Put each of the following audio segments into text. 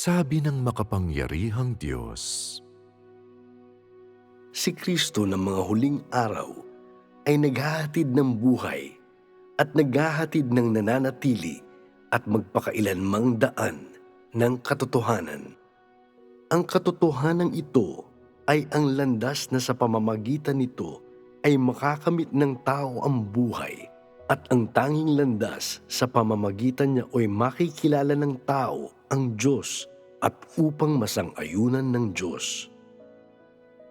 Sabi ng makapangyarihang Diyos, Si Kristo ng mga huling araw ay naghahatid ng buhay at naghahatid ng nananatili at magpakailanmang daan ng katotohanan. Ang katotohanan ito ay ang landas na sa pamamagitan nito ay makakamit ng tao ang buhay, at ang tanging landas sa pamamagitan niya ay makikilala ng tao ang Diyos at upang masang-ayunan ng Diyos.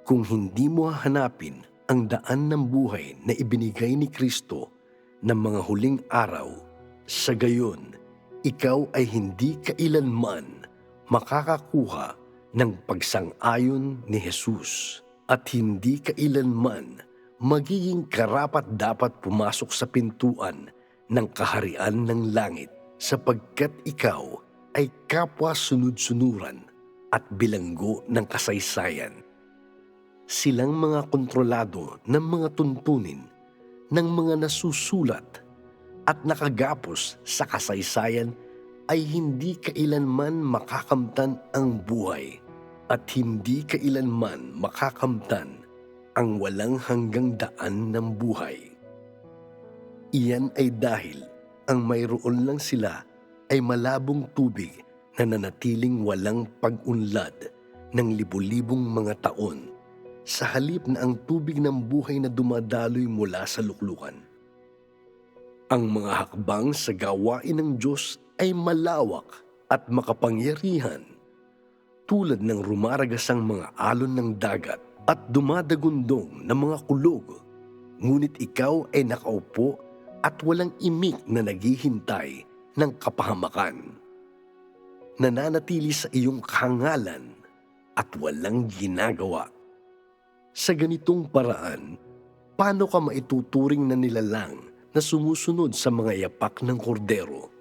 Kung hindi mo hahanapin ang daan ng buhay na ibinigay ni Kristo ng mga huling araw, sa gayon, ikaw ay hindi kailanman makakakuha ng pagsang-ayon ni Jesus at hindi kailanman magiging karapat-dapat pumasok sa pintuan ng kaharian ng langit, sapagkat ikaw ay kapwa sunod-sunuran at bilanggo ng kasaysayan. Silang mga kontrolado ng mga tuntunin ng mga nasusulat at nakagapos sa kasaysayan ay hindi kailanman makakamtan ang buhay at hindi kailanman makakamtan ang walang hanggang daan ng buhay. Iyan ay dahil ang mayroon lang sila ay malabong tubig na nanatiling walang pag-unlad ng libu-libong mga taon, sa halip na ang tubig ng buhay na dumadaloy mula sa luklukan. Ang mga hakbang sa gawain ng Diyos ay malawak at makapangyarihan, tulad ng rumaragasang mga alon ng dagat at dumadagundong na mga kulog, ngunit ikaw ay nakaupo at walang imik na naghihintay ng kapahamakan. Nananatili sa iyong kahangalan at walang ginagawa. Sa ganitong paraan, paano ka maituturing na nilalang na sumusunod sa mga yapak ng kordero?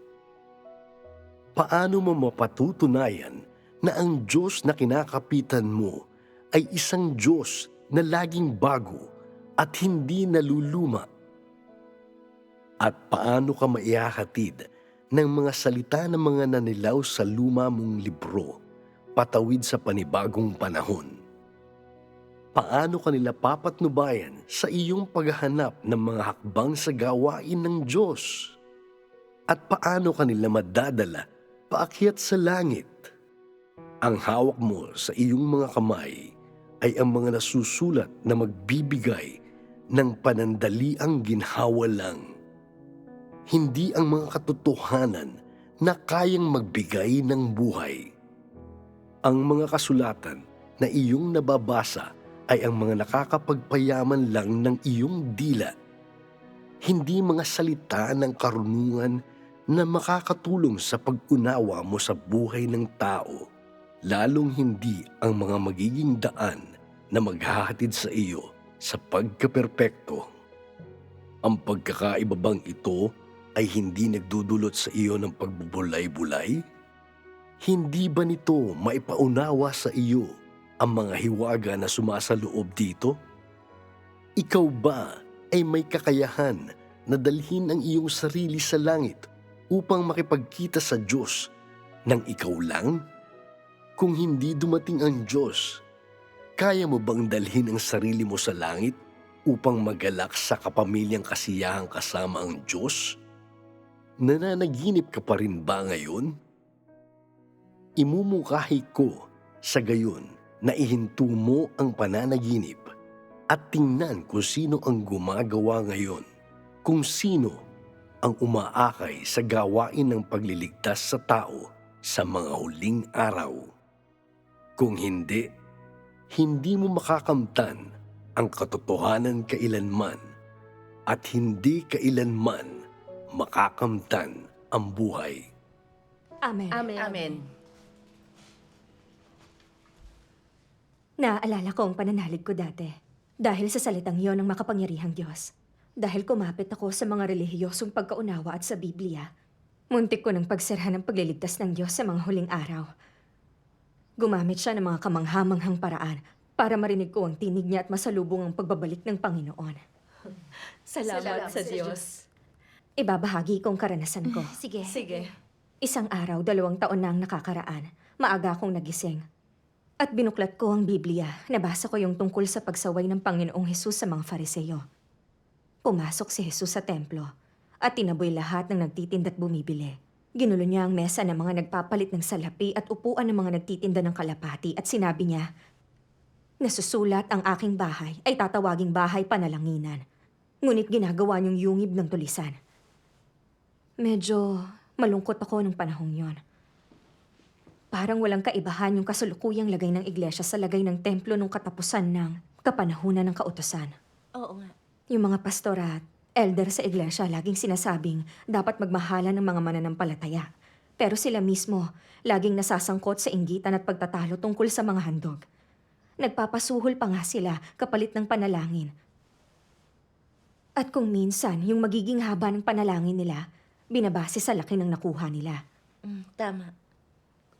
Paano mo mapatutunayan na ang Diyos na kinakapitan mo ay isang Diyos na laging bago at hindi naluluma? At paano ka maihahatid ng mga salita ng mga nanilaw sa luma mong libro, patawid sa panibagong panahon? Paano kanila papatnubayan sa iyong paghahanap ng mga hakbang sa gawain ng Diyos? At paano kanila madadala paakyat sa langit? Ang hawak mo sa iyong mga kamay ay ang mga nasusulat na magbibigay ng panandaliang ginhawa lang, hindi ang mga katotohanan na kayang magbigay ng buhay. Ang mga kasulatan na iyong nababasa ay ang mga nakakapagpayaman lang ng iyong dila, hindi mga salita ng karunungan na makakatulong sa pag-unawa mo sa buhay ng tao, lalong hindi ang mga magiging daan na maghahatid sa iyo sa pagkaperpekto. Ang pagkakaiba bang ito ay hindi nagdudulot sa iyo ng pagbubulay-bulay? Hindi ba nito maipaunawa sa iyo ang mga hiwaga na sumasaloob dito? Ikaw ba ay may kakayahan na dalhin ang iyong sarili sa langit upang makipagkita sa Diyos nang ikaw lang? Kung hindi dumating ang Diyos, kaya mo bang dalhin ang sarili mo sa langit upang magalak sa kapamilyang kasiyahang kasama ang Diyos? Nananaginip ka pa rin ba ngayon? Imumungkahi ko sa gayon na ihinto mo ang pananaginip at tingnan kung sino ang gumagawa ngayon, kung sino ang umaakay sa gawain ng pagliligtas sa tao sa mga huling araw. Kung hindi, hindi mo makakamtan ang katotohanan kailanman at hindi kailanman makakamtan ang buhay. Amen. Amen. Amen. Naaalala ko ang pananalig ko dati. Dahil sa salitang yon ng makapangyarihang Diyos. Dahil kumapit ako sa mga relihiyosong pagkaunawa at sa Biblia, muntik ko ng pagsirha ng pagliligtas ng Diyos sa mga huling araw. Gumamit siya ng mga kamanghamanghang paraan para marinig ko ang tinig niya at masalubong ang pagbabalik ng Panginoon. Salamat sa Diyos. Ibabahagi ko ang karanasan ko. Sige. Isang araw, 2 taon na ang nakakaraan. maaga akong nagising. At binuklat ko ang Biblia. Nabasa ko yung tungkol sa pagsaway ng Panginoong Hesus sa mga Fariseo. Pumasok si Jesus sa templo at tinaboy lahat ng nagtitinda at bumibili. Ginulo niya ang mesa ng mga nagpapalit ng salapi at upuan ng mga nagtitinda ng kalapati at sinabi niya, "Nasusulat ang aking bahay ay tatawaging bahay panalanginan. Ngunit ginagawa niyong yungib ng tulisan." Medyo malungkot ako nung panahong yon. Parang walang kaibahan yung kasalukuyang lagay ng iglesia sa lagay ng templo nung katapusan ng kapanahunan ng kautusan. Oo nga. Yung mga pastor at elder sa iglesia laging sinasabing dapat magmahala ng mga mananampalataya. Pero sila mismo laging nasasangkot sa inggitan at pagtatalo tungkol sa mga handog. Nagpapasuhol pa nga sila kapalit ng panalangin. At kung minsan yung magiging haba ng panalangin nila, binabase sa laki ng nakuha nila. Tama.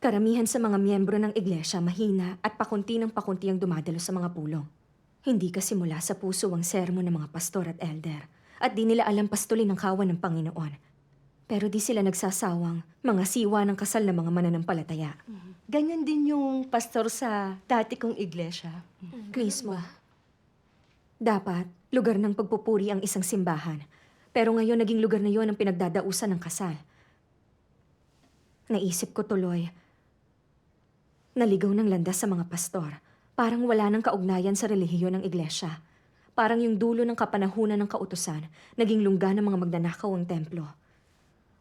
Karamihan sa mga miyembro ng iglesia mahina at pakunti ng pakunti ang dumadalo sa mga pulong. Hindi kasi mula sa puso ang sermon ng mga pastor at elder. At di nila alam pastulin ang kawan ng Panginoon. Pero di sila nagsasawang mga siwa ng kasal ng mga mananampalataya. Ganyan din yung pastor sa dati kong iglesia. Mismo. Dapat, lugar ng pagpupuri ang isang simbahan. Pero ngayon naging lugar na yon ang pinagdadausan ng kasal. Naisip ko tuloy, naligaw ng landas sa mga pastor. Parang wala nang kaugnayan sa relihiyon ng iglesia. Parang yung dulo ng kapanahunan ng kautusan, naging lungga ng mga magnanakaw ang templo.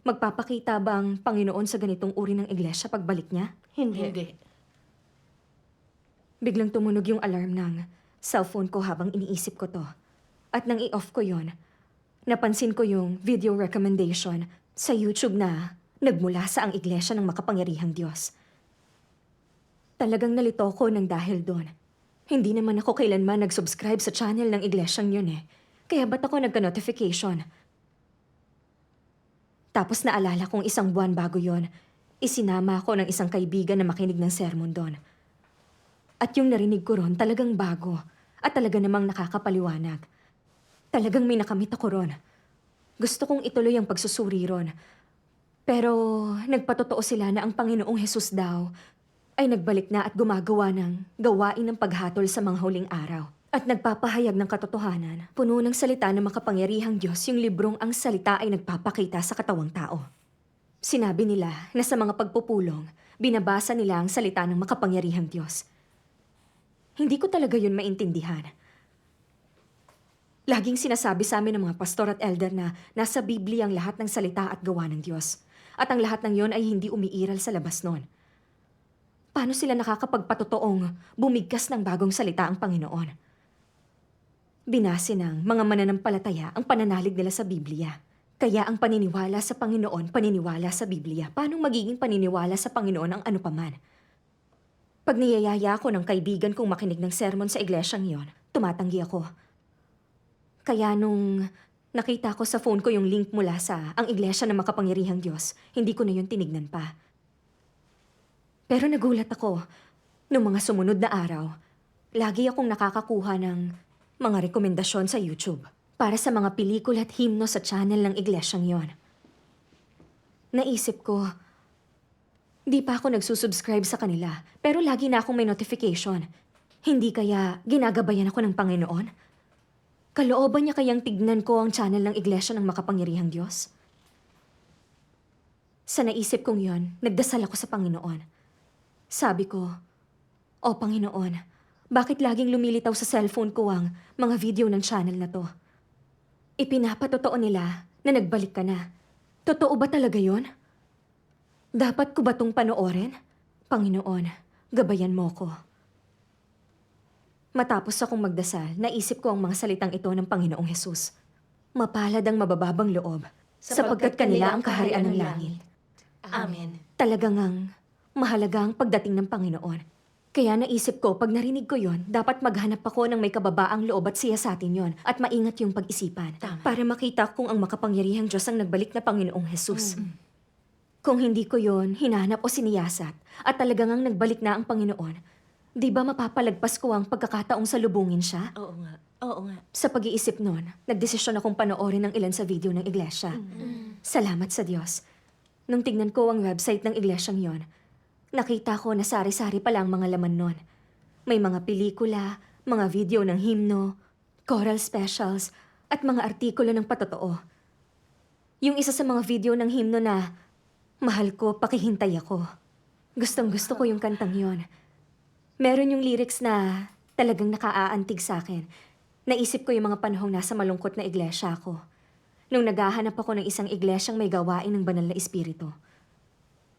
Magpapakita ba ang Panginoon sa ganitong uri ng iglesia pagbalik niya? Hindi. Biglang tumunog yung alarm ng cellphone ko habang iniisip ko to. At nang i-off ko yon, napansin ko yung video recommendation sa YouTube na nagmula sa ang iglesia ng makapangyarihang Diyos. Talagang nalito ko ng dahil doon. Hindi naman ako kailanman nag-subscribe sa channel ng iglesyang yun eh. Kaya ba't ako nagka-notification? Tapos naalala kong isang buwan bago yon, isinama ako ng isang kaibigan na makinig ng sermon doon. At yung narinig ko ron talagang bago at talaga namang nakakapaliwanag. Talagang may nakamit ako ron. Gusto kong ituloy ang pagsusuri ron. Pero nagpatotoo sila na ang Panginoong Hesus daw ay nagbalik na at gumagawa ng gawain ng paghatol sa mga huling araw. At nagpapahayag ng katotohanan, puno ng salita ng makapangyarihang Diyos yung librong ang salita ay nagpapakita sa katawang tao. Sinabi nila na sa mga pagpupulong, binabasa nila ang salita ng makapangyarihang Diyos. Hindi ko talaga yun maintindihan. Laging sinasabi sa amin ng mga pastor at elder na nasa Biblia ang lahat ng salita at gawa ng Diyos. At ang lahat ng yon ay hindi umiiral sa labas nun. Paano sila nakakapagpatotoong bumigkas ng bagong salita ang Panginoon? Binase ng mga mananampalataya ang pananalig nila sa Biblia. Kaya ang paniniwala sa Panginoon, paniniwala sa Biblia. Paano magiging paniniwala sa Panginoon ang ano paman? Pag niyayaya ako ng kaibigan kong makinig ng sermon sa iglesyang yon, tumatanggi ako. Kaya nung nakita ko sa phone ko yung link mula sa ang iglesia ng makapangyarihang Diyos, hindi ko na yun tinignan pa. Pero nagulat ako, nung mga sumunod na araw, lagi akong nakakakuha ng mga rekomendasyon sa YouTube para sa mga pelikula at himno sa channel ng iglesyang yon. Naisip ko, di pa ako nagsusubscribe sa kanila, pero lagi na akong may notification. Hindi kaya ginagabayan ako ng Panginoon? Kalooban niya kayang tignan ko ang channel ng iglesia ng makapangyarihang Diyos? Sa naisip kong yon, nagdasal ako sa Panginoon. Sabi ko, "O Panginoon, bakit laging lumilitaw sa cellphone ko ang mga video ng channel na to? Ipinapatotoo nila na nagbalik ka na. Totoo ba talaga yon? Dapat ko ba tong panoorin? Panginoon, gabayan mo ko." Matapos akong magdasal, naisip ko ang mga salitang ito ng Panginoong Hesus. Mapalad ang mabababang loob, sapagkat kanila ang kaharian ng langit. Amen. Talagang ang mahalaga ang pagdating ng Panginoon. Kaya naisip ko, pag narinig ko yon, dapat maghanap ako ng may kababaang loob at siyasatin yon at maingat yung pag-isipan. Tama. Para makita kung ang makapangyarihang Diyos ang nagbalik na Panginoong Hesus. Kung hindi ko yon hinanap o siniyasat at talagang ang nagbalik na ang Panginoon, di ba mapapalagpas ko ang pagkakataong salubungin siya? Oo nga. Oo nga. Sa pag-iisip nun, nagdesisyon akong panoorin ng ilan sa video ng iglesia. Salamat sa Diyos. Nung tignan ko ang website ng iglesyang yon, Nakita ko na sari-sari pala ang mga laman nun. May mga pelikula, mga video ng himno, choral specials, at mga artikulo ng patotoo. Yung isa sa mga video ng himno na, "Mahal ko, pakihintay ako." Gustong-gusto ko yung kantang yon. Meron yung lyrics na talagang nakaaantig sa akin. Naisip ko yung mga panahong nasa malungkot na iglesia ako. Nung naghahanap ako ng isang iglesyang may gawain ng banal na espiritu.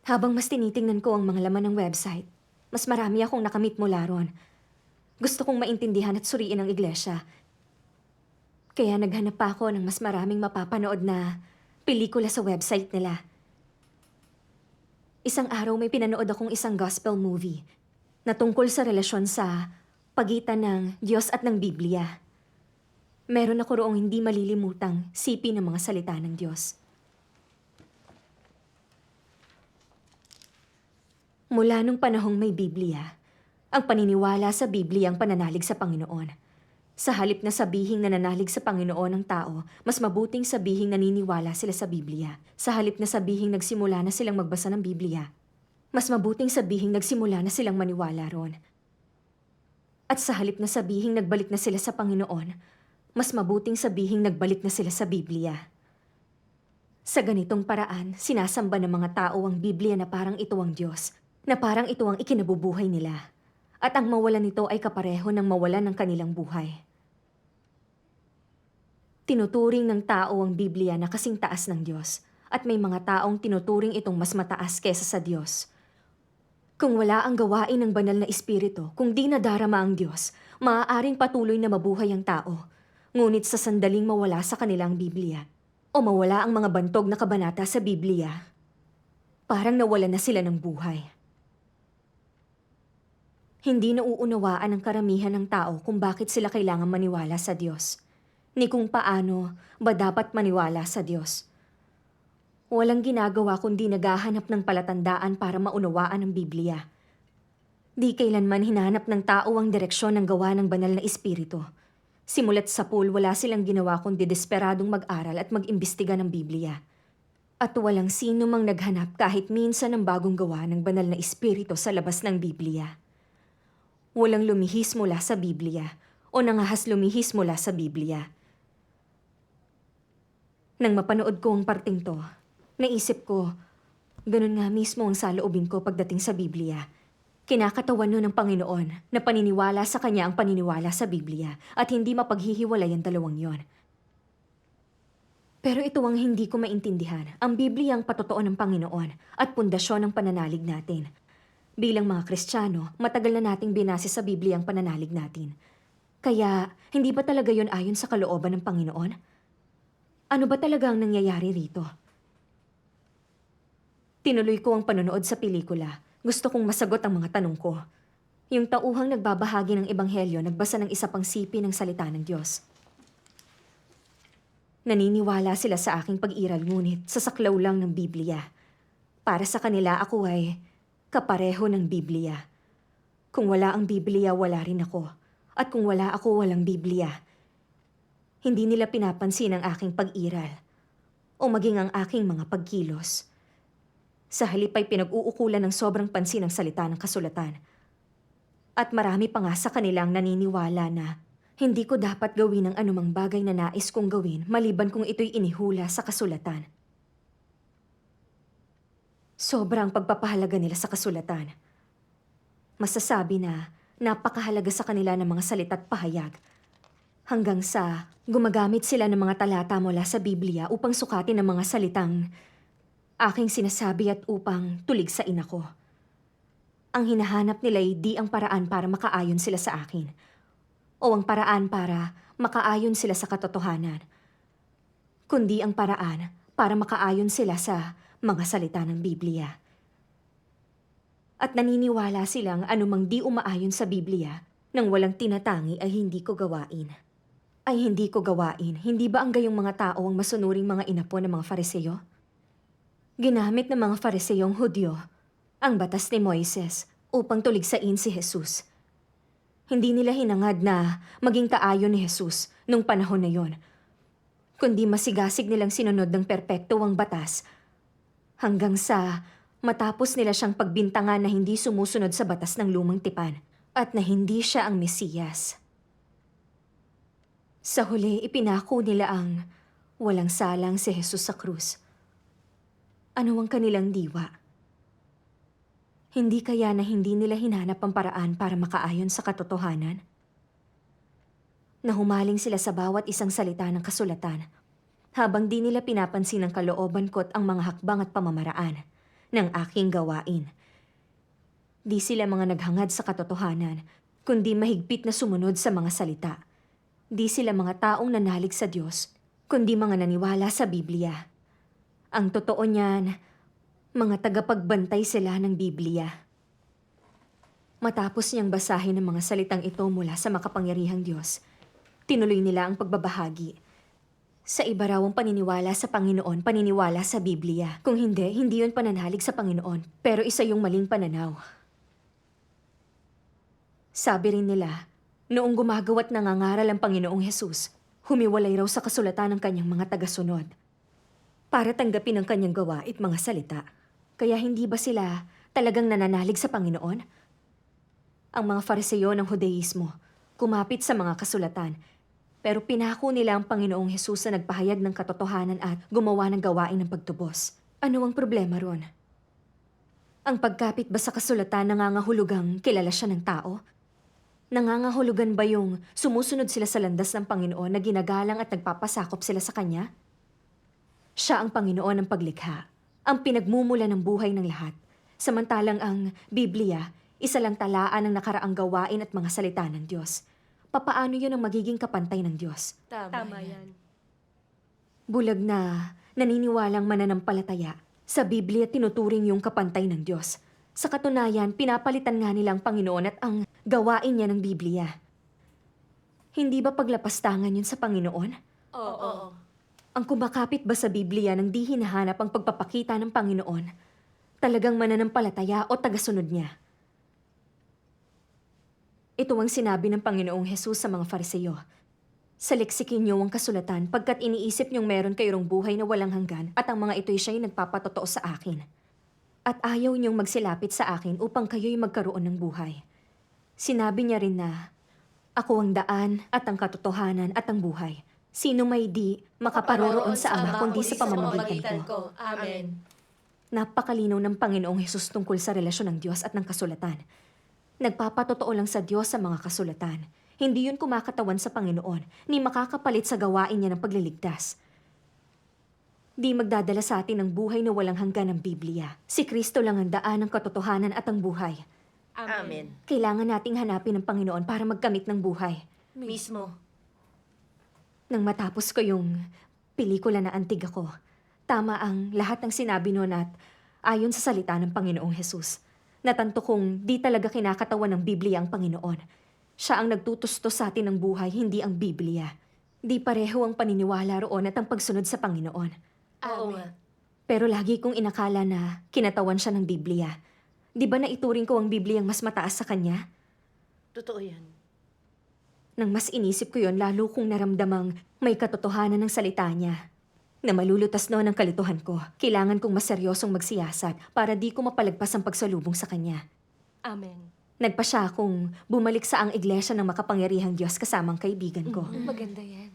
Habang mas tinitingnan ko ang mga laman ng website, mas marami akong nakamit mula ron. Gusto kong maintindihan at suriin ang iglesia. Kaya naghanap pa ako ng mas maraming mapapanood na pelikula sa website nila. Isang araw may pinanood akong isang gospel movie na tungkol sa relasyon sa pagitan ng Diyos at ng Biblia. Meron ako roong hindi malilimutang sipi ng mga salita ng Diyos. Mula nung panahong may Biblia, ang paniniwala sa Biblia ang pananalig sa Panginoon. Sa halip na sabihing nananalig sa Panginoon ng tao, mas mabuting sabihing naniniwala sila sa Biblia. Sa halip na sabihing nagsimula na silang magbasa ng Biblia, mas mabuting sabihing nagsimula na silang maniwala ron. At sa halip na sabihing nagbalik na sila sa Panginoon, mas mabuting sabihing nagbalik na sila sa Biblia. Sa ganitong paraan, sinasamba ng mga tao ang Biblia na parang ito ang Diyos, na parang ito ang ikinabubuhay nila. At ang mawalan nito ay kapareho ng mawalan ng kanilang buhay. Tinuturing ng tao ang Biblia na kasing taas ng Diyos, at may mga taong tinuturing itong mas mataas kesa sa Diyos. Kung wala ang gawain ng banal na espiritu, kung di nadarama ang Diyos, maaaring patuloy na mabuhay ang tao. Ngunit sa sandaling mawala sa kanilang Biblia, o mawala ang mga bantog na kabanata sa Biblia, parang nawala na sila ng buhay. Hindi nauunawaan ng karamihan ng tao kung bakit sila kailangan maniwala sa Diyos, ni kung paano ba dapat maniwala sa Diyos. Walang ginagawa kundi naghahanap ng palatandaan para maunawaan ang Biblia. Di kailanman hinanap ng tao ang direksyon ng gawa ng banal na espiritu. Simulat sa pool, wala silang ginawa kundi desperadong mag-aral at mag-imbestiga ng Biblia. At walang sino mang naghanap kahit minsan ng bagong gawa ng banal na espiritu sa labas ng Biblia. Walang lumihis mula sa Biblia o nangahas lumihis mula sa Biblia. Nang mapanood ko ang parting to, naisip ko, ganun nga mismo ang saloobin ko pagdating sa Biblia. Kinakatawan nun ng Panginoon na paniniwala sa Kanya ang paniniwala sa Biblia at hindi mapaghihiwalay ang dalawang yon. Pero ito ang hindi ko maintindihan. Ang Biblia ang patotoo ng Panginoon at pundasyon ng pananalig natin. Bilang mga Kristiyano, matagal na nating binase sa Biblia ang pananalig natin. Kaya, hindi ba talaga yon ayon sa kalooban ng Panginoon? Ano ba talaga ang nangyayari rito? Tinuloy ko ang panonood sa pelikula. Gusto kong masagot ang mga tanong ko. Yung tauhang nagbabahagi ng ebanghelyo nagbasa ng isa pang sipi ng salita ng Diyos. Naniniwala sila sa aking pag-iral ngunit sa saklaw lang ng Biblia. Para sa kanila ako ay kapareho ng Biblia. Kung wala ang Biblia, wala rin ako. At kung wala ako, walang Biblia. Hindi nila pinapansin ang aking pag-iral o maging ang aking mga pagkilos. Sa halip ay pinag-uukulan ng sobrang pansin ang salita ng kasulatan. At marami pa nga sa kanilang naniniwala na hindi ko dapat gawin ang anumang bagay na nais kong gawin maliban kung ito'y inihula sa kasulatan. Sobrang pagpapahalaga nila sa kasulatan. Masasabi na napakahalaga sa kanila ng mga salita at pahayag. Hanggang sa gumagamit sila ng mga talata mula sa Biblia upang sukatin ang mga salitang aking sinasabi at upang tuligsain ako. Ang hinahanap nila ay di ang paraan para makaayon sila sa akin o ang paraan para makaayon sila sa katotohanan, kundi ang paraan para makaayon sila sa mga salita ng Biblia. At naniniwala silang anumang di umaayon sa Biblia nang walang tinatangi ay hindi ko gawain. Ay hindi ko gawain, hindi ba ang gayong mga tao ang masunuring mga inapo ng mga Fariseo? Ginamit ng mga Fariseyong Hudyo ang batas ni Moises upang tuligsain si Jesus. Hindi nila hinangad na maging kaayon ni Jesus nung panahon na yon, kundi masigasig nilang sinunod ng perpekto ang batas hanggang sa Matapos nila siyang pagbintangan na hindi sumusunod sa batas ng lumang tipan at na hindi siya ang Mesiyas. Sa huli, ipinako nila ang walang salang si Jesus sa krus. Ano ang kanilang diwa? Hindi kaya na hindi nila hinanap ang paraan para makaayon sa katotohanan? Nahumaling sila sa bawat isang salita ng kasulatan, habang di nila pinapansin ang kalooban ko't ang mga hakbang at pamamaraan ng aking gawain. Di sila mga naghangad sa katotohanan, kundi mahigpit na sumunod sa mga salita. Di sila mga taong nanalig sa Diyos, kundi mga naniwala sa Biblia. Ang totoo niyan, mga tagapagbantay sila ng Biblia. Matapos niyang basahin ang mga salitang ito mula sa makapangyarihang Diyos, tinuloy nila ang pagbabahagi. Sa iba raw ang paniniwala sa Panginoon, paniniwala sa Biblia. Kung hindi, hindi yun pananalig sa Panginoon. Pero isa yung maling pananaw. Sabi rin nila, noong gumagawa't nangangaral ang Panginoong Hesus, humiwalay raw sa kasulatan ng kanyang mga tagasunod para tanggapin ang kanyang gawa't mga salita. Kaya hindi ba sila talagang nananalig sa Panginoon? Ang mga Fariseo ng Judaismo kumapit sa mga kasulatan, pero pinako nila ang Panginoong Hesus na nagpahayag ng katotohanan at gumawa ng gawain ng pagtubos. Ano ang problema ron? Ang pagkapit ba sa kasulatan nangangahulugang kilala siya ng tao? Nangangahulugan ba yung sumusunod sila sa landas ng Panginoon na ginagalang at nagpapasakop sila sa Kanya? Siya ang Panginoon ng paglikha, ang pinagmumula ng buhay ng lahat. Samantalang ang Biblia, isa lang talaan ng nakaraang gawain at mga salita ng Diyos. Papaano yun ang magiging kapantay ng Diyos? Tama yan. Bulag na naniniwalang mananampalataya. Sa Biblia tinuturing yung kapantay ng Diyos. Sa katunayan, pinapalitan nga nila ang Panginoon at ang gawain niya ng Biblia. Hindi ba paglapastangan yun sa Panginoon? Oo. Ang kumakapit ba sa Biblia nang di hinahanap ang pagpapakita ng Panginoon, talagang mananampalataya o tagasunod niya? Ito ang sinabi ng Panginoong Hesus sa mga Fariseo. Saliksikin niyo ang kasulatan pagkat iniisip niyong meron kayong buhay na walang hanggan at ang mga ito'y siya'y nagpapatotoo sa akin. At ayaw niyong magsilapit sa akin upang kayo'y magkaroon ng buhay. Sinabi niya rin na, ako ang daan at ang katotohanan at ang buhay. Sino may di makaparoroon sa Ama kundi sa pamamagitan ko. Amen. Napakalinaw ng Panginoong Hesus tungkol sa relasyon ng Diyos at ng kasulatan. Nagpapatotoo lang sa Diyos sa mga kasulatan. Hindi yun kumakatawan sa Panginoon, ni makakapalit sa gawain niya ng pagliligtas. Di magdadala sa atin ng buhay na walang hanggan ng Biblia. Si Kristo lang ang daan ng katotohanan at ang buhay. Amen. Kailangan nating hanapin ang Panginoon para magkamit ng buhay. Mismo. Nang matapos ko yung pelikula na antig ako, tama ang lahat ng sinabi noon at ayon sa salita ng Panginoong Hesus. Natanto kong di talaga kinakatawan ng Biblia ang Panginoon. Siya ang nagtutustos sa atin ng buhay, hindi ang Biblia. Di pareho ang paniniwala roon at ang pagsunod sa Panginoon. Oo nga. Pero lagi kong inakala na kinatawan siya ng Biblia. Di ba naituring ko ang Biblia ang mas mataas sa kanya? Totoo yan. Nang mas inisip ko yon, lalo kong naramdamang may katotohanan ng salita niya. Na malulutas noon ang kalituhan ko. Kailangan kong mas seryosong magsiyasat para di ko mapalagpas ang pagsalubong sa kanya. Amen. Nagpa siya akong bumalik sa ang iglesia ng makapangyarihang Diyos kasamang kaibigan ko. Maganda yan.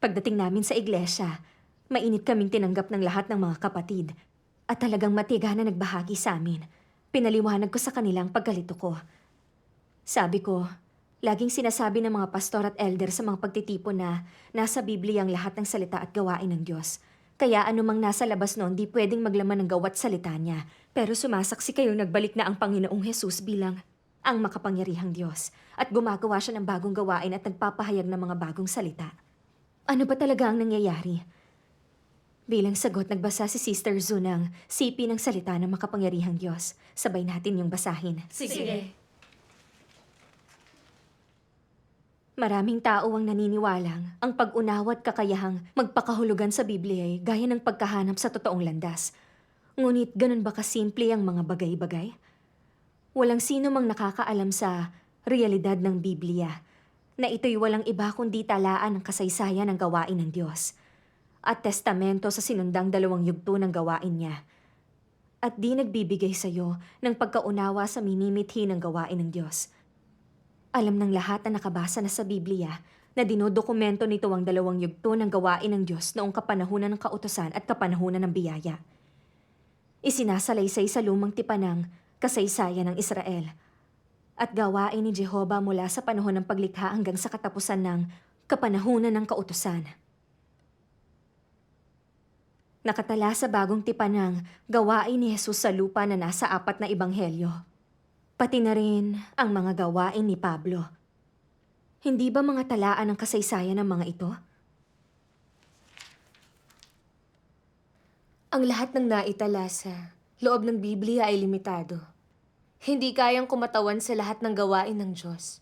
Pagdating namin sa iglesia, mainit kaming tinanggap ng lahat ng mga kapatid. At talagang matiga na nagbahagi sa amin. Pinaliwanag ko sa kanila ang pagkalito ko. Sabi ko, laging sinasabi ng mga pastor at elder sa mga pagtitipon na nasa Biblia ang lahat ng salita at gawain ng Diyos. Kaya anumang nasa labas noon, di pwedeng maglaman ng gawa't salita niya. Pero sumasaksi kayong nagbalik na ang Panginoong Hesus bilang ang makapangyarihang Diyos. At gumagawa siya ng bagong gawain at nagpapahayag ng mga bagong salita. Ano ba talaga ang nangyayari? Bilang sagot, nagbasa si Sister Zu ng sipi ng salita ng makapangyarihang Diyos. Sabay natin yung basahin. Sige. Maraming tao ang naniniwalang ang pag-unawa at kakayahang magpakahulugan sa Biblia ay gaya ng pagkahanap sa totoong landas. Ngunit ganun ba kasimple ang mga bagay-bagay? Walang sino mang nakakaalam sa realidad ng Biblia na ito'y walang iba kundi talaan ng kasaysayan ng gawain ng Diyos at testamento sa sinundang 2 yugto ng gawain niya. at di nagbibigay sa iyo ng pagkaunawa sa minimithi ng gawain ng Diyos. Alam ng lahat na nakabasa na sa Biblia na dinodokumento nito ang 2 yugto ng gawain ng Diyos noong kapanahunan ng kautusan at kapanahunan ng biyaya. Isinasalaysay sa lumang tipanang kasaysayan ng Israel at gawain ni Jehovah mula sa panahon ng paglikha hanggang sa katapusan ng kapanahunan ng kautusan. Nakatala sa bagong tipanang gawain ni Jesus sa lupa na nasa 4 na ebanghelyo. Pati na rin ang mga gawain ni Pablo. Hindi ba mga talaan ng kasaysayan ng mga ito? Ang lahat ng naitala sa loob ng Biblia ay limitado. Hindi kayang kumatawan sa lahat ng gawain ng Diyos.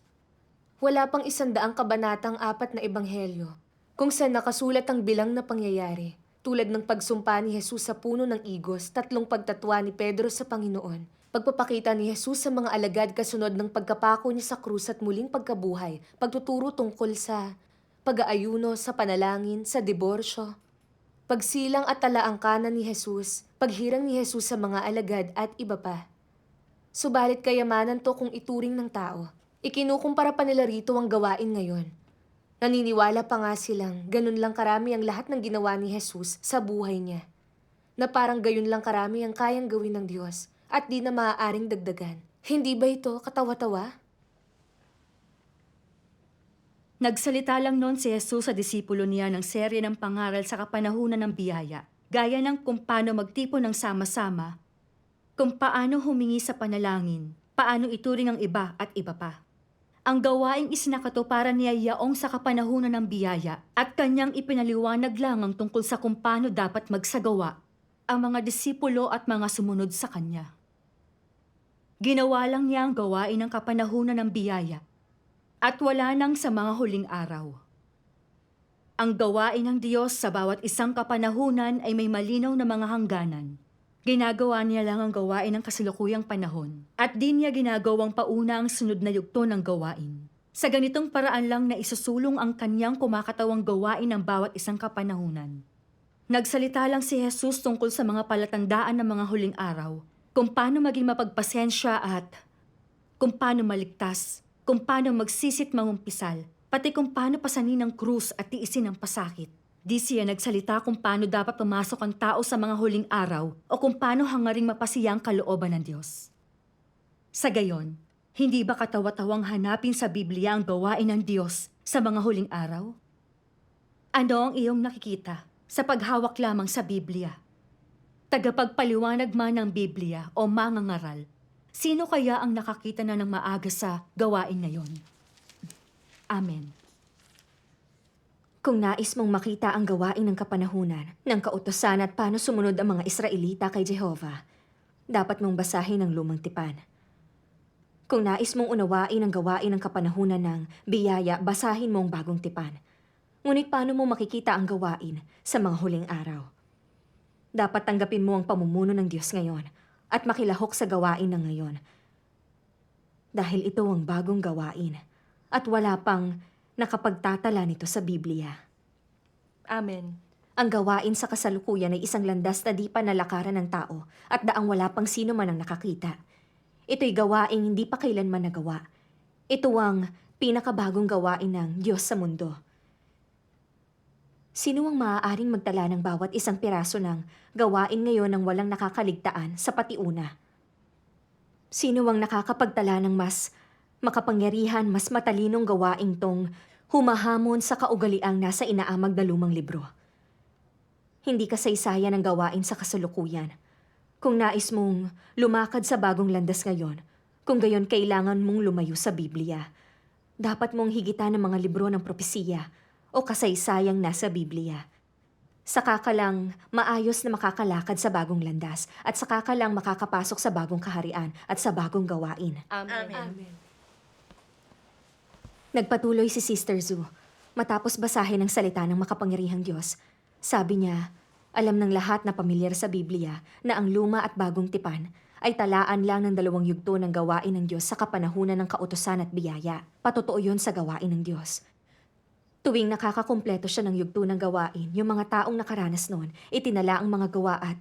Wala pang 100 kabanatang 4 na ebanghelyo kung saan nakasulat ang bilang na pangyayari tulad ng pagsumpa ni Jesus sa puno ng igos, 3 pagtatwa ni Pedro sa Panginoon, pagpapakita ni Jesus sa mga alagad kasunod ng pagkapako niya sa krus at muling pagkabuhay, pagtuturo tungkol sa pag-aayuno, sa panalangin, sa diborsyo, pagsilang at talaangkanan ni Jesus, paghirang ni Jesus sa mga alagad at iba pa. Subalit kayamanan to kung ituring ng tao. Ikinukumpara pa nila rito ang gawain ngayon. Naniniwala pa nga silang ganun lang karami ang lahat ng ginawa ni Jesus sa buhay niya. Na parang gayon lang karami ang kayang gawin ng Diyos at di na maaaring dagdagan. Hindi ba ito katawa-tawa? Nagsalita lang noon si Jesus sa disipulo niya ng serye ng pangaral sa kapanahunan ng biyaya, gaya ng kung paano magtipon ng sama-sama, kung paano humingi sa panalangin, paano ituring ang iba at iba pa. Ang gawaing isinakato para niya yaong sa kapanahunan ng biyaya at kanyang ipinaliwanag lang ang tungkol sa kung paano dapat magsagawa ang mga disipulo at mga sumunod sa kanya. Ginawa lang niya ang gawain ng kapanahunan ng biyaya at wala nang sa mga huling araw. Ang gawain ng Diyos sa bawat isang kapanahunan ay may malinaw na mga hangganan. Ginagawa niya lang ang gawain ng kasalukuyang panahon at di niya ginagawang pauna ang sunod na yugto ng gawain. Sa ganitong paraan lang na isusulong ang kanyang kumakatawang gawain ng bawat isang kapanahunan. Nagsalita lang si Jesus tungkol sa mga palatandaan ng mga huling araw, kung paano maging mapagpasensya at kung paano maligtas, kung paano magsisit mangumpisal, pati kung paano pasanin ang krus at tiisin ang pasakit. Di siya nagsalita kung paano dapat pumasok ang tao sa mga huling araw o kung paano hangaring mapasiyang kalooban ng Diyos. Sa gayon, hindi ba katawa-tawang hanapin sa Biblia ang gawain ng Diyos sa mga huling araw? Ano ang iyong nakikita sa paghawak lamang sa Biblia? Tagapagpaliwanag man ng Biblia o mangangaral, sino kaya ang nakakita na ng maaga sa gawain na yon? Amen. Kung nais mong makita ang gawain ng kapanahunan, ng kautusan at paano sumunod ang mga Israelita kay Jehovah, dapat mong basahin ang lumang tipan. Kung nais mong unawain ang gawain ng kapanahunan ng biyaya, basahin mo ang bagong tipan. Ngunit paano mo makikita ang gawain sa mga huling araw? Dapat tanggapin mo ang pamumuno ng Diyos ngayon at makilahok sa gawain ng ngayon. Dahil ito ang bagong gawain at wala pang nakapagtatala nito sa Biblia. Amen. Ang gawain sa kasalukuyan ay isang landas na di pa nalakaran ng tao at daang wala pang sino man ang nakakita. Ito'y gawaing hindi pa kailanman nagawa. Ito ang pinakabagong gawain ng Diyos sa mundo. Sino ang maaaring magtala ng bawat isang piraso ng gawain ngayon ng walang nakakaligtaan sa patiuna? Sino ang nakakapagtala ng mas makapangyarihan, mas matalinong gawaing tong humahamon sa kaugaliang nasa inaamag na lumang libro? Hindi kasaysayan ang gawain sa kasalukuyan. Kung nais mong lumakad sa bagong landas ngayon, kung gayon kailangan mong lumayo sa Biblia, dapat mong higitan ng mga libro ng propesiya o kasaysayang nasa Biblia. Saka ka lang maayos na makakalakad sa bagong landas at saka ka lang makakapasok sa bagong kaharian at sa bagong gawain. Amen. Amen. Nagpatuloy si Sister Zu. Matapos basahin ang salita ng makapangyarihang Diyos, sabi niya, alam ng lahat na pamilyar sa Biblia na ang luma at bagong tipan ay talaan lang ng 2 yugto ng gawain ng Diyos sa kapanahunan ng kautusan at biyaya. Patotoo yun sa gawain ng Diyos. Tuwing nakakakumpleto siya ng yugto ng gawain, yung mga taong nakaranas noon, itinala ang mga gawa at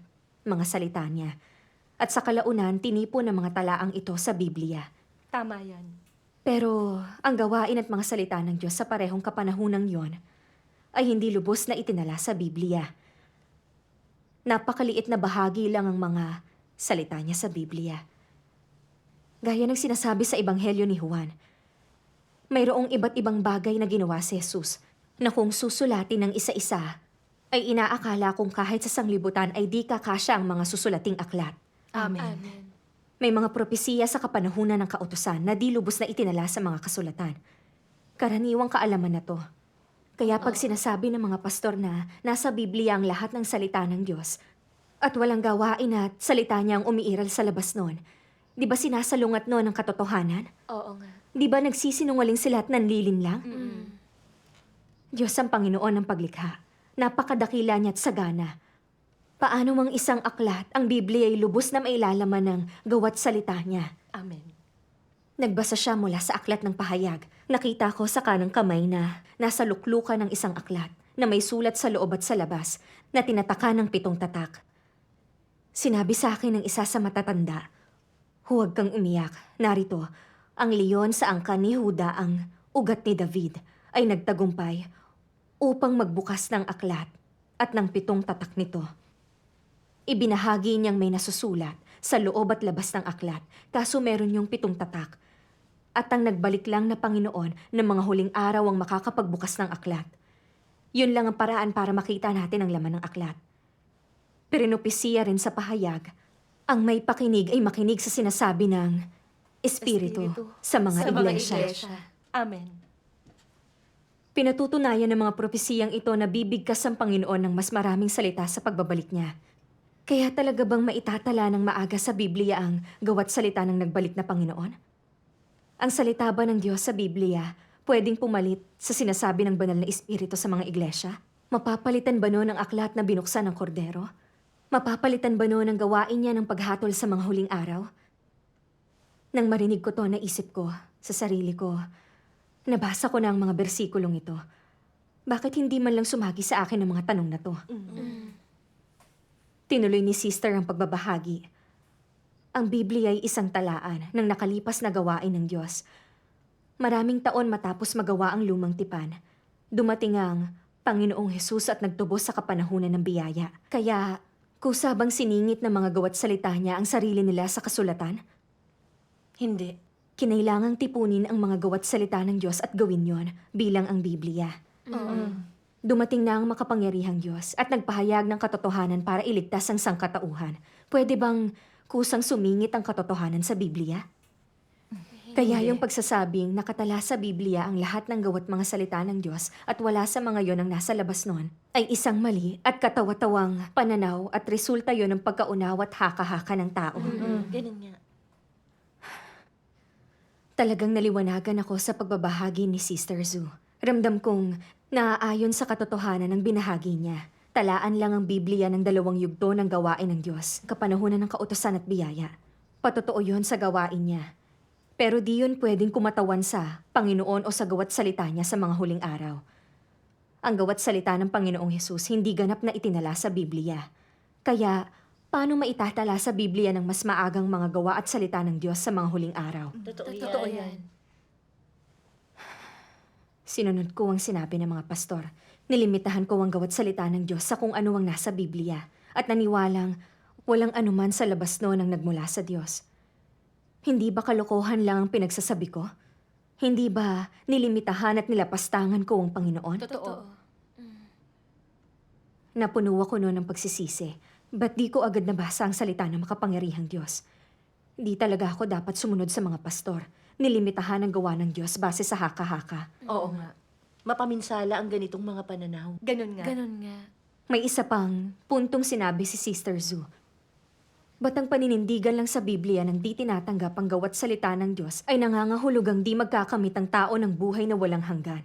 mga salita niya. At sa kalaunan, tinipon ng mga talaang ito sa Biblia. Tama yan. Pero ang gawain at mga salita ng Diyos sa parehong kapanahunang yon ay hindi lubos na itinala sa Biblia. Napakaliit na bahagi lang ang mga salita niya sa Biblia. Gaya ng sinasabi sa Ebanghelyo ni Juan, mayroong iba't ibang bagay na ginawa si Jesus na kung susulatin ng isa-isa, ay inaakala kung kahit sa sanglibutan ay di kakasya ang mga susulating aklat. Amen. Amen. May mga propesiya sa kapanahunan ng kautusan na di lubos na itinala sa mga kasulatan. Karaniwang kaalaman na to. Kaya pag sinasabi ng mga pastor na nasa Biblia ang lahat ng salita ng Diyos at walang gawain at salita niya ang umiiral sa labas nun, di ba sinasalungat nun ang katotohanan? Oo nga. Di ba nagsisinungaling sila at nanlilin lang? Diyos ang Panginoon ng paglikha. Napakadakila niya at sagana. Paano mang isang aklat, ang Biblia ay lubos na mailalaman ng gawat salita niya. Amen. Nagbasa siya mula sa aklat ng pahayag. Nakita ko sa kanang kamay na nasa luklukan ng isang aklat na may sulat sa loob at sa labas na tinataka ng 7 tatak. Sinabi sa akin ng isa sa matatanda, "Huwag kang umiyak. Narito, ang leon sa angkan ni Huda, ang ugat ni David, ay nagtagumpay upang magbukas ng aklat at ng 7 tatak nito." Ibinahagi niyang may nasusulat sa loob at labas ng aklat, kaso meron yung 7 tatak. At ang nagbalik lang na Panginoon ng mga huling araw ang makakapagbukas ng aklat. Yun lang ang paraan para makita natin ang laman ng aklat. Pirinopesiya rin sa pahayag, ang may pakinig ay makinig sa sinasabi ng Espiritu sa mga iglesia. Amen. Pinatutunayan ng mga propesiyang ito na bibigkas ang Panginoon ng mas maraming salita sa pagbabalik niya. Kaya talaga bang maitatala ng maaga sa Biblia ang gawat salita ng nagbalik na Panginoon? Ang salita ba ng Diyos sa Biblia pwedeng pumalit sa sinasabi ng banal na Espiritu sa mga iglesia? Mapapalitan ba noon ang aklat na binuksan ng kordero? Mapapalitan ba noon ang gawain niya ng paghatol sa mga huling araw? Nang marinig ko to, naisip ko sa sarili ko, nabasa ko na ang mga bersikulong ito. Bakit hindi man lang sumagi sa akin ang mga tanong na to? Tinuloy ni Sister ang pagbabahagi. Ang Biblia ay isang talaan ng nakalipas na gawain ng Diyos. Maraming taon matapos magawa ang lumang tipan, dumating ang Panginoong Hesus at nagtubos sa kapanahunan ng biyaya. Kaya, kusabang siningit ng mga gawat salita niya ang sarili nila sa kasulatan? Hindi. Kinailangang tipunin ang mga gawat salita ng Diyos at gawin yon bilang ang Biblia. Dumating na ang makapangyarihang Diyos at nagpahayag ng katotohanan para iligtas ang sangkatauhan. Pwede bang kusang sumingit ang katotohanan sa Biblia? Kaya yung pagsasabing nakatala sa Biblia ang lahat ng gawat mga salita ng Diyos at wala sa mga yon ang nasa labas nun, ay isang mali at katawa-tawang pananaw at resulta yon ng pagkaunawa at haka-haka ng tao. Ganun nga. Talagang naliwanagan ako sa pagbabahagi ni Sister Zu. Ramdam kong naaayon sa katotohanan ng binahagi niya. Talaan lang ang Biblia ng 2 yugto ng gawain ng Diyos, kapanahunan ng kautusan at biyaya. Patotoo yon sa gawain niya. Pero di yun pwedeng kumatawan sa Panginoon o sa gawat salita niya sa mga huling araw. Ang gawat salita ng Panginoong Hesus hindi ganap na itinala sa Biblia. Kaya, paano maitatala sa Biblia ng mas maagang mga gawa at salita ng Diyos sa mga huling araw? Totoo yan. Sinunod ko ang sinabi ng mga pastor. Nilimitahan ko ang gawat salita ng Diyos sa kung ano ang nasa Biblia at naniwalang walang anuman sa labas noon ang nagmula sa Diyos. Hindi ba kalokohan lang ang pinagsasabi ko? Hindi ba nilimitahan at nilapastangan ko ang Panginoon? Totoo. Napuno ako noon ng pagsisisi. Ba't di ko agad nabasa ang salita ng makapangyarihang Diyos? Di talaga ako dapat sumunod sa mga pastor. Nilimitahan ang gawa ng Diyos base sa haka-haka. Oo nga. Mapaminsala ang ganitong mga pananaw. Ganun nga. Ganun nga. May isa pang puntong sinabi si Sister Zu. Ba't ang paninindigan lang sa Biblia ng di tinatanggap ang gawat salita ng Diyos ay nangangahulugang di magkakamit ang tao ng buhay na walang hanggan?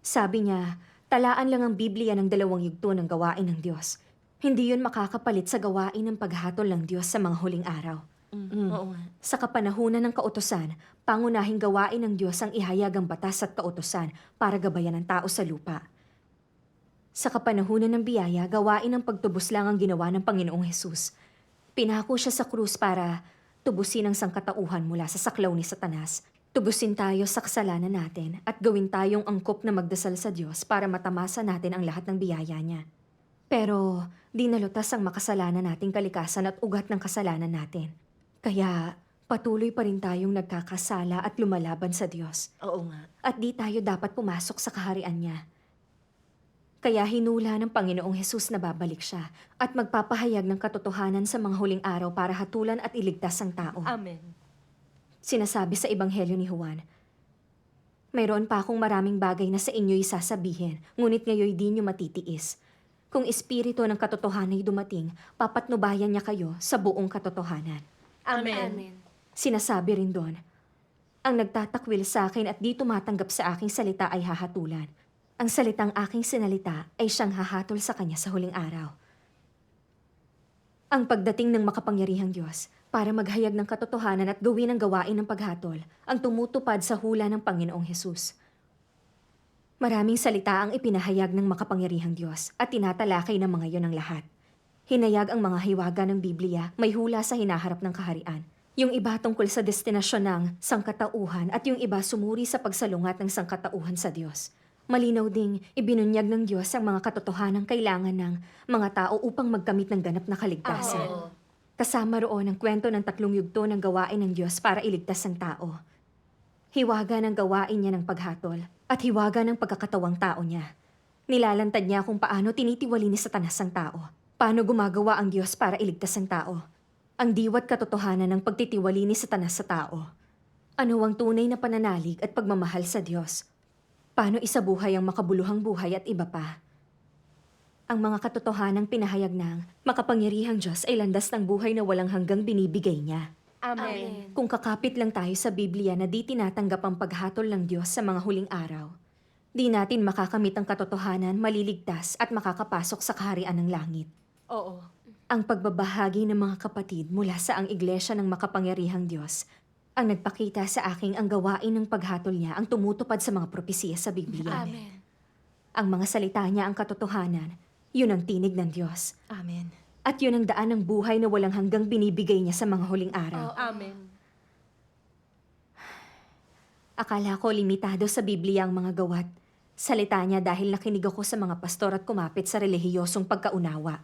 Sabi niya, talaan lang ang Biblia ng 2 yugto ng gawain ng Diyos. Hindi yun makakapalit sa gawain ng paghatol ng Diyos sa mga huling araw. Oo nga. Sa kapanahunan ng kautusan, pangunahing gawain ng Diyos ang ihayag ang batas at kautusan para gabayan ang tao sa lupa. Sa kapanahunan ng biyaya, gawain ng pagtubos lang ang ginawa ng Panginoong Hesus. Pinako siya sa krus para tubusin ang sangkatauhan mula sa saklaw ni Satanas. Tubusin tayo sa kasalanan natin at gawin tayong angkop na magdasal sa Diyos para matamasa natin ang lahat ng biyaya niya. Pero di nalutas ang makasalanan nating kalikasan at ugat ng kasalanan natin. Kaya patuloy pa rin tayong nagkakasala at lumalaban sa Diyos. Oo nga. At di tayo dapat pumasok sa kaharian niya. Kaya hinula ng Panginoong Hesus na babalik siya at magpapahayag ng katotohanan sa mga huling araw para hatulan at iligtas ang tao. Amen. Sinasabi sa Ebanghelyo ni Juan, mayroon pa akong maraming bagay na sa inyo'y sasabihin, ngunit ngayon di nyo matitiis. Kung espiritu ng katotohanay dumating, papatnubayan niya kayo sa buong katotohanan. Amen. Sinasabi rin doon, ang nagtatakwil sa akin at di tumatanggap sa aking salita ay hahatulan. Ang salitang aking sinalita ay siyang hahatol sa kanya sa huling araw. Ang pagdating ng makapangyarihang Diyos para maghayag ng katotohanan at gawin ang gawain ng paghatol ang tumutupad sa hula ng Panginoong Hesus. Maraming salita ang ipinahayag ng makapangyarihang Diyos at tinatalakay ng mga iyon ang lahat. Hinayag ang mga hiwaga ng Biblia may hula sa hinaharap ng kaharian. Yung iba tungkol sa destinasyon ng sangkatauhan at yung iba sumuri sa pagsalungat ng sangkatauhan sa Diyos. Malinaw ding ibinunyag ng Diyos ang mga katotohanang kailangan ng mga tao upang magkamit ng ganap na kaligtasan. Oo. Kasama roon ang kwento ng 3 yugto ng gawain ng Diyos para iligtas ang tao. Hiwaga ng gawain niya ng paghatol at hiwaga ng pagkakatawang tao niya. Nilalantad niya kung paano tinitiwali ni Satanas ang tao. Paano gumagawa ang Diyos para iligtas ang tao. Ang diwat katotohanan ng pagtitiwali ni Satanas sa tao. Ano ang tunay na pananalig at pagmamahal sa Diyos. Paano isabuhay ang makabuluhang buhay at iba pa. Ang mga katotohanang pinahayag ng makapangyarihang Diyos ay landas ng buhay na walang hanggang binibigay niya. Amen. Kung kakapit lang tayo sa Biblia na di tinatanggap ang paghatol ng Diyos sa mga huling araw, di natin makakamit ang katotohanan, maliligtas at makakapasok sa kaharian ng langit. Oo. Ang pagbabahagi ng mga kapatid mula sa ang iglesia ng makapangyarihang Diyos ang nagpakita sa aking ang gawain ng paghatol niya ang tumutupad sa mga propesiya sa Biblia. Amen. Ang mga salita niya ang katotohanan, yun ang tinig ng Diyos. Amen. At yun ang daan ng buhay na walang hanggang binibigay niya sa mga huling araw. Amen. Akala ko limitado sa Biblia ang mga gawat. Salita niya dahil nakinig ako sa mga pastor at kumapit sa relihiyosong pagkaunawa.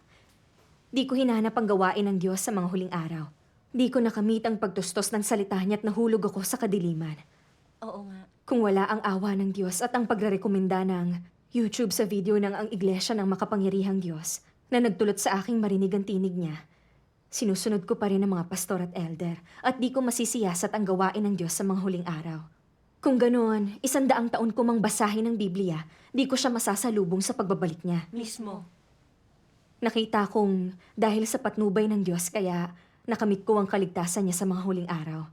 Di ko hinanap ang gawain ng Diyos sa mga huling araw. Di ko nakamit ang pagtustos ng salita niya at nahulog ako sa kadiliman. Oo nga. Kung wala ang awa ng Diyos at ang pagrerekomenda ng YouTube sa video ng ang iglesia ng makapangyarihang Diyos na nagtulot sa aking marinig ang tinig niya, sinusunod ko pa rin ang mga pastor at elder at di ko masisiyasat ang gawain ng Diyos sa mga huling araw. Kung ganoon, 100 taon ko mang basahin ng Biblia, di ko siya masasalubong sa pagbabalik niya. Mismo. Nakita kong dahil sa patnubay ng Diyos kaya nakamit ko ang kaligtasan niya sa mga huling araw.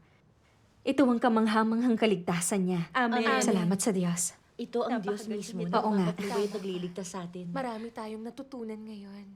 Ito ang kamanghamanghang kaligtasan niya. Amen. Salamat sa Diyos. Ito ang Diyos mismo Oo nga. na magpapatuloy at nagliligtas sa atin. Marami tayong natutunan ngayon.